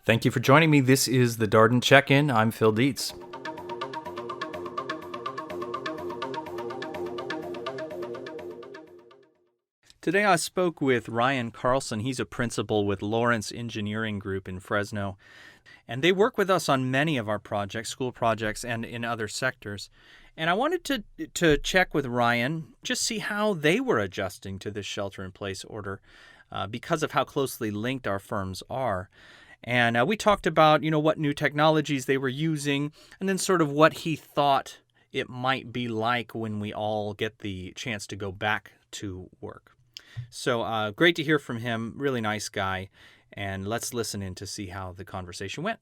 Thank you for joining me. This is the Darden Check-In. I'm Phil Dietz. Today I spoke with Ryan Carlson. He's a principal with Lawrence Engineering Group in Fresno, and they work with us on many of our projects, school projects, and in other sectors. And I wanted to check with Ryan, just see how they were adjusting to this shelter-in-place order because of how closely linked our firms are. And we talked about, what new technologies they were using, and then sort of what he thought it might be like when we all get the chance to go back to work. So great to hear from him. Really nice guy. And let's listen in to see how the conversation went.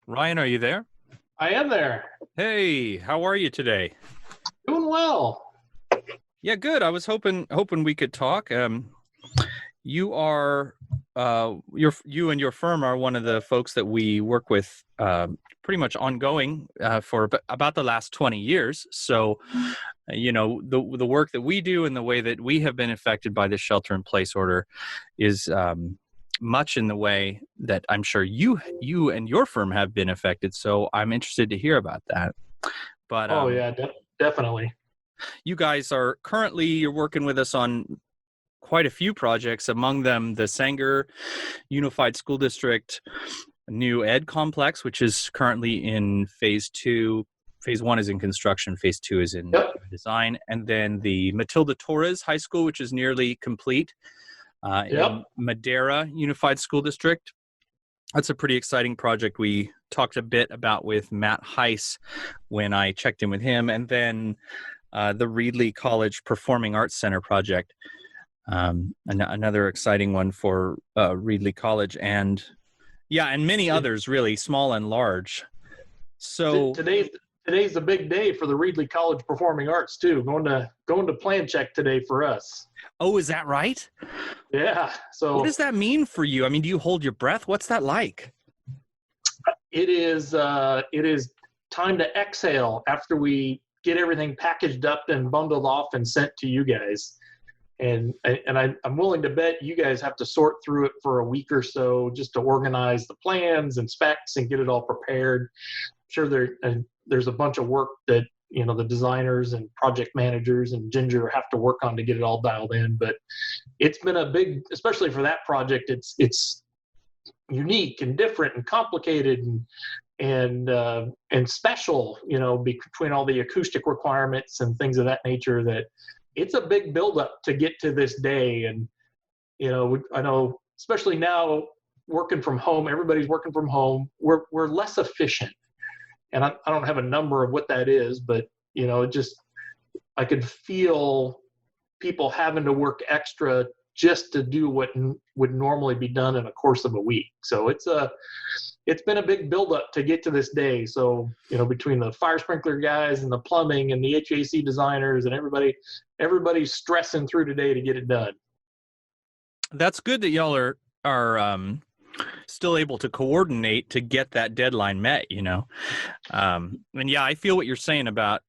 Ryan, are you there? I am there. Hey, how are you today? Doing well. Yeah, good. I was hoping we could talk. You are you and your firm are one of the folks that we work with pretty much ongoing for about the last 20 years. So, the work that we do and the way that we have been affected by this shelter-in-place order is much in the way that I'm sure you and your firm have been affected. So I'm interested to hear about that. But definitely. You guys you're working with us on quite a few projects, among them the Sanger Unified School District new ed complex, which is currently in phase 2. Phase 1 is in construction, phase 2 is in design, and then the Matilda Torres High School, which is nearly complete in Madera Unified School District. That's a pretty exciting project we talked a bit about with Matt Heiss when I checked in with him, and then the Reedley College Performing Arts Center project, another exciting one for Reedley College, and many others, really small and large. So today's a big day for the Reedley College Performing Arts too. Going to plan check today for us. Oh, is that right? Yeah. So what does that mean for you? I mean, do you hold your breath? What's that like? It is time to exhale after we get everything packaged up and bundled off and sent to you guys. And I'm willing to bet you guys have to sort through it for a week or so just to organize the plans and specs and get it all prepared. I'm sure there's a bunch of work that the designers and project managers and Ginger have to work on to get it all dialed in. But it's been a big, especially for that project, it's unique and different and complicated and special, between all the acoustic requirements and things of that nature, that it's a big buildup to get to this day. And, I know, especially now working from home, everybody's working from home. We're less efficient. And I don't have a number of what that is, but, I could feel people having to work extra just to do what would normally be done in a course of a week. So it's been a big buildup to get to this day. So, between the fire sprinkler guys and the plumbing and the HVAC designers and everybody's stressing through today to get it done. That's good that y'all are still able to coordinate to get that deadline met, And I feel what you're saying about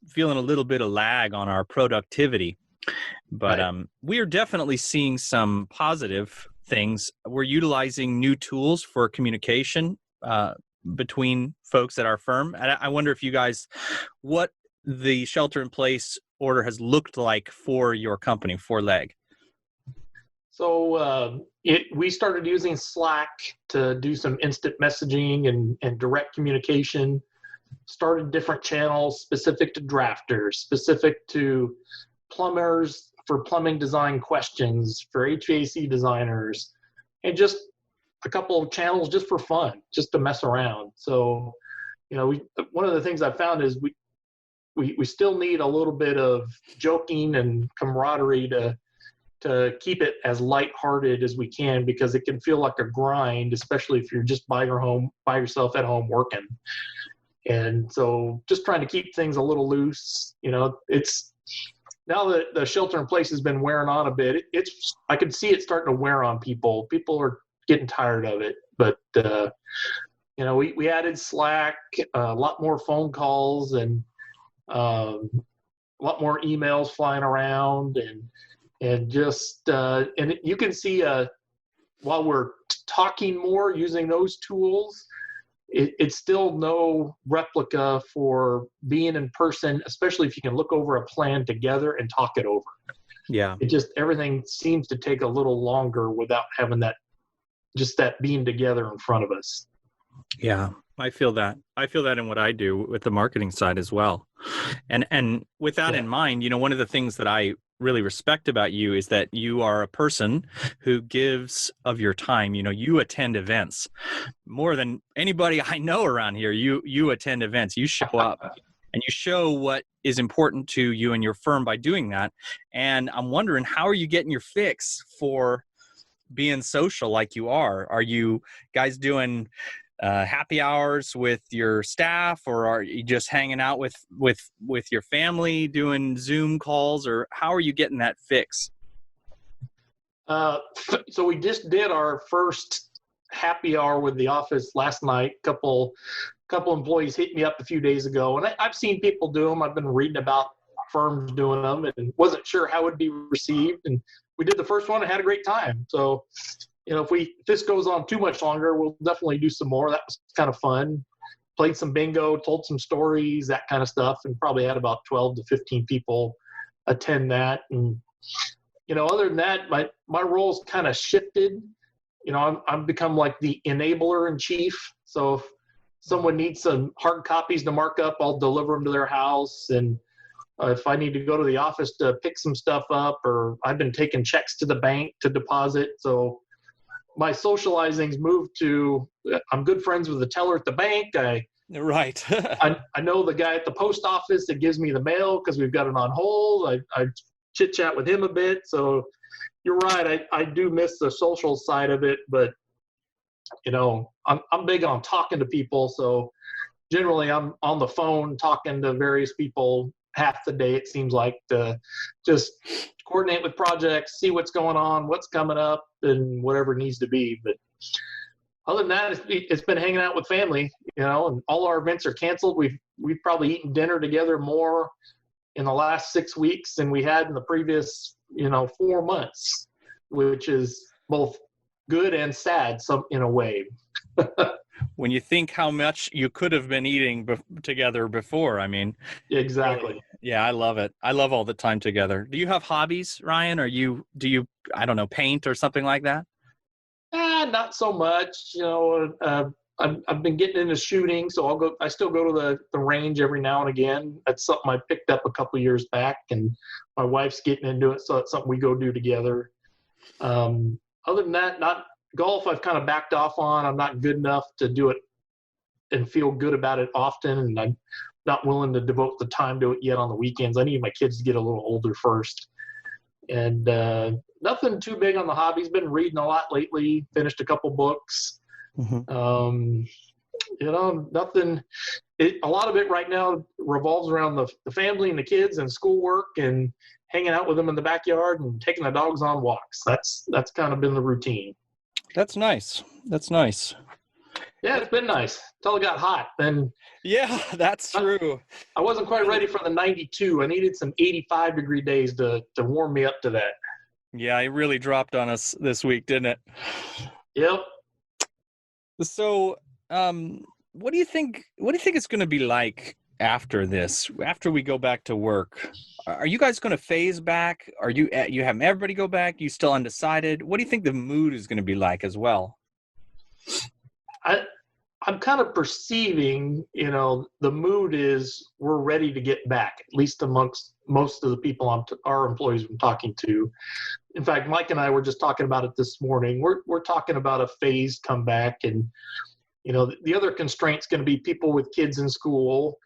feeling a little bit of lag on our productivity. But we are definitely seeing some positive things. We're utilizing new tools for communication between folks at our firm. And I wonder if you guys, what the shelter-in-place order has looked like for your company, for LEG. So we started using Slack to do some instant messaging and direct communication. Started different channels specific to drafters, specific to plumbers for plumbing design questions, for HVAC designers, and just a couple of channels just for fun, just to mess around. So, one of the things I found is we still need a little bit of joking and camaraderie to keep it as lighthearted as we can, because it can feel like a grind, especially if you're just by yourself at home working. And so just trying to keep things a little loose. It's now that the shelter in place has been wearing on a bit, I can see it starting to wear on people. People are getting tired of it. But, we added Slack, a lot more phone calls, and lot more emails flying around, and just and you can see while we're talking more using those tools, it's still no replica for being in person, especially if you can look over a plan together and talk it over. Yeah. It just, everything seems to take a little longer without having that, just that being together in front of us. Yeah, I feel that. I feel that in what I do with the marketing side as well. And with that in mind, you know, one of the things that I really respect about you is that you are a person who gives of your time. You know, you attend events more than anybody I know around here. You attend events, you show up, and you show what is important to you and your firm by doing that. And I'm wondering, how are you getting your fix for being social like you are? Are you guys doing happy hours with your staff, or are you just hanging out with your family doing Zoom calls, or how are you getting that fix? So we just did our first happy hour with the office last night. Couple employees hit me up a few days ago, and I've seen people do them. I've been reading about firms doing them and wasn't sure how it would be received. And we did the first one and had a great time. So, you know, if this goes on too much longer, we'll definitely do some more. That was kind of fun. Played some bingo, told some stories, that kind of stuff, and probably had about 12 to 15 people attend that. And, you know, other than that, my role's kind of shifted. You know, I'm become like the enabler in chief. So if someone needs some hard copies to mark up, I'll deliver them to their house. And if I need to go to the office to pick some stuff up, or I've been taking checks to the bank to deposit. So my socializing's moved to, I'm good friends with the teller at the bank. Right. I know the guy at the post office that gives me the mail because we've got it on hold. I chit chat with him a bit. So you're right. I do miss the social side of it, but you know, I'm big on talking to people. So generally I'm on the phone talking to various people half the day, it seems like, to just coordinate with projects, see what's going on, what's coming up, and whatever needs to be. But other than that, it's been hanging out with family, you know, and all our events are canceled. We've probably eaten dinner together more in the last 6 weeks than we had in the previous, 4 months, which is both good and sad, in a way. When you think how much you could have been eating together before, I mean. Exactly. Really, yeah, I love it. I love all the time together. Do you have hobbies, Ryan? Or do you, I don't know, paint or something like that? Not so much. I've been getting into shooting, so I still go to the range every now and again. That's something I picked up a couple years back, and my wife's getting into it, so it's something we go do together. Other than that, not golf. I've kind of backed off on. I'm not good enough to do it and feel good about it often, and I'm not willing to devote the time to it yet on the weekends. I need my kids to get a little older first. And nothing too big on the hobbies. Been reading a lot lately. Finished a couple books. Mm-hmm. Nothing. A lot of it right now revolves around the family and the kids and schoolwork and hanging out with them in the backyard and taking the dogs on walks. That's kind of been the routine. That's nice. That's nice. Yeah, it's been nice until it got hot. Then yeah, that's true. I wasn't quite ready for the 92. I needed some 85-degree days to warm me up to that. Yeah, it really dropped on us this week, didn't it? Yep. So, what do you think it's going to be like after this? After we go back to work, are you guys going to phase back? Are you having everybody go back? You still undecided? What do you think the mood is going to be like as well? I'm kind of perceiving, the mood is we're ready to get back, at least amongst most of the people our employees I'm talking to. In fact, Mike and I were just talking about it this morning. We're talking about a phased comeback, and the other constraint's going to be people with kids in school.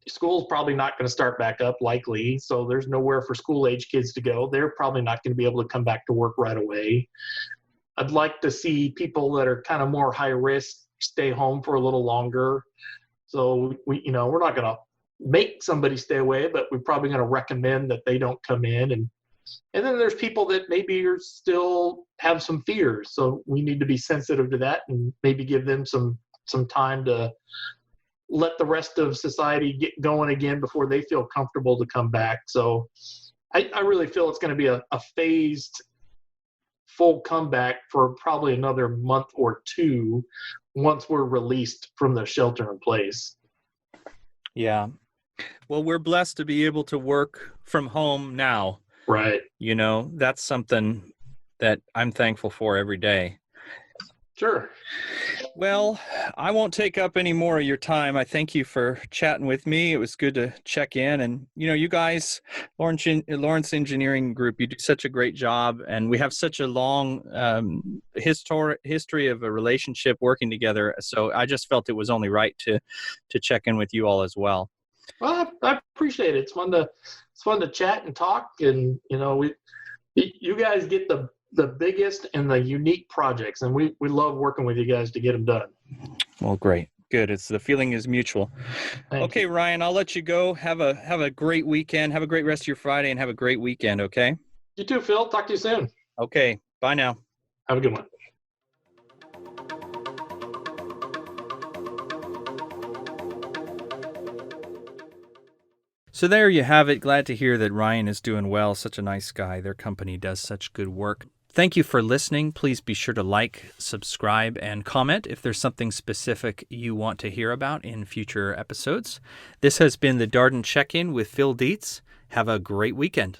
School's probably not going to start back up, likely. So there's nowhere for school-age kids to go. They're probably not going to be able to come back to work right away. I'd like to see people that are kind of more high risk stay home for a little longer. So we're not going to make somebody stay away, but we're probably going to recommend that they don't come in. And then there's people that maybe still have some fears. So we need to be sensitive to that and maybe give them some time to let the rest of society get going again before they feel comfortable to come back. So I really feel it's going to be a phased full comeback for probably another month or two once we're released from the shelter in place. Yeah. Well, we're blessed to be able to work from home now. Right. You know, that's something that I'm thankful for every day. Sure. Well, I won't take up any more of your time. I thank you for chatting with me. It was good to check in. And, you know, you guys, Lawrence Engineering Group, you do such a great job. And we have such a long history of a relationship working together. So I just felt it was only right to check in with you all as well. Well, I appreciate it. It's fun to chat and talk. And, you know, you guys get the biggest and the unique projects, and we love working with you guys to get them done. Well, great. Good. The feeling is mutual. Thank you. Ryan, I'll let you go. Have a great weekend. Have a great rest of your Friday and have a great weekend, okay? You too, Phil. Talk to you soon. Okay. Bye now. Have a good one. So there you have it. Glad to hear that Ryan is doing well. Such a nice guy. Their company does such good work. Thank you for listening. Please be sure to like, subscribe, and comment if there's something specific you want to hear about in future episodes. This has been the Darden Check-In with Phil Dietz. Have a great weekend.